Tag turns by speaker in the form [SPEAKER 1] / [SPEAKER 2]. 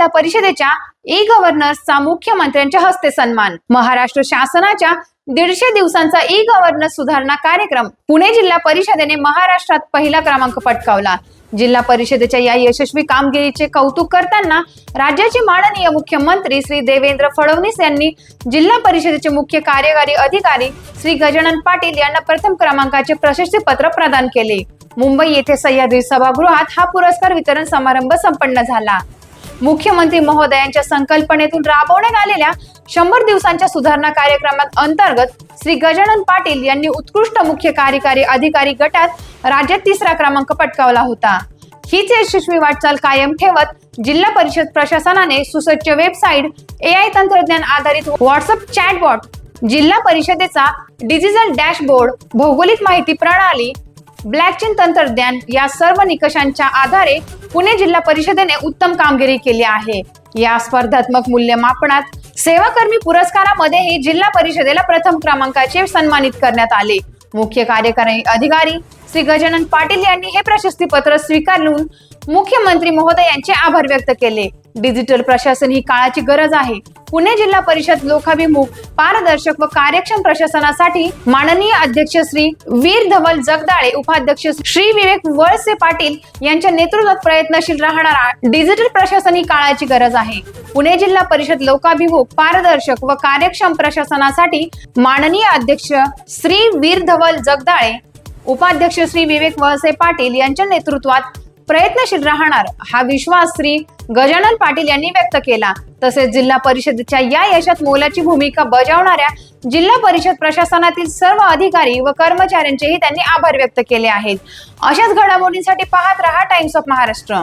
[SPEAKER 1] जिल्हा परिषदेच्या ई गव्हर्नर्सचा मुख्यमंत्र्यांच्या हस्ते सन्मान। महाराष्ट्र शासनाच्या 150 दिवसांचा ई गव्हर्नन्स सुधारणा कार्यक्रम पुणे जिल्हा परिषदेने महाराष्ट्रात पहिला क्रमांक पटकावला। जिल्हा परिषदेच्या या यशस्वी कामगिरीचे कौतुक करताना राज्याचे माननीय मुख्यमंत्री श्री देवेंद्र फडणवीस यांनी जिल्हा परिषदेचे मुख्य कार्यकारी अधिकारी श्री गजानन पाटील यांना प्रथम क्रमांकाचे प्रशस्ती पत्र प्रदान केले। मुंबई येथे सह्याद्री सभागृहात हा पुरस्कार वितरण समारंभ संपन्न झाला। मुख्यमंत्री महोदयांच्या संकल्पनेतून राबवण्यात आलेल्या 100 दिवसांच्या सुधारणा कार्यक्रमात अंतर्गत श्री गजानन पाटील यांनी उत्कृष्ट मुख्य कार्यकारी अधिकारी गटात राज्यात 3रा क्रमांक पटकावला होता। हीच यशस्वी वाटचाल कायम ठेवत जिल्हा परिषद प्रशासनाने सुसज्ज वेबसाईट, AI तंत्रज्ञान आधारित व्हॉट्सअप चॅटबॉट, जिल्हा परिषदेचा डिजिटल डॅशबोर्ड, भौगोलिक माहिती प्रणाली, ब्लॉकचेन तंत्रज्ञान या सर्व निकषांच्या आधारे पुणे जिल्हा परिषदेने उत्तम कामगिरी केली आहे। या स्पर्धात्मक मूल्यमापनात सेवाकर्मी पुरस्कारामध्ये जिल्हा परिषदेला प्रथम क्रमांकाचे सन्मानित करण्यात आले। मुख्य कार्यकारी अधिकारी श्री गजानन पाटील यांनी हे प्रशस्तीपत्र स्वीकारून मुख्यमंत्री महोदय यांचे आभार व्यक्त केले। डिजिटल प्रशासन ही काळाची गरज आहे। पुणे जिल्हा परिषद लोकाभिमुख, पारदर्शक व कार्यक्षम प्रशासनासाठी माननीय अध्यक्ष श्री वीर धवल जगदाळे, उपाध्यक्ष श्री विवेक वळसे पाटील यांच्या नेतृत्वात प्रयत्नशील राहणारा डिजिटल प्रशासन ही काळाची गरज आहे। पुणे जिल्हा परिषद लोकाभिमुख, पारदर्शक व कार्यक्षम प्रशासनासाठी माननीय अध्यक्ष श्री वीर धवल जगदाळे, उपाध्यक्ष श्री विवेक वळसे पाटील यांच्या नेतृत्वात प्रयत्नशील राहणार हा विश्वास श्री गजानन पाटील यांनी व्यक्त केला। तसेच जिल्हा परिषदेच्या या यशात मोलाची भूमिका बजावणाऱ्या जिल्हा परिषद प्रशासनातील सर्व अधिकारी व कर्मचाऱ्यांचेही त्यांनी आभार व्यक्त केले आहेत। अशाच घडामोडींसाठी पाहत रहा टाइम्स ऑफ महाराष्ट्र।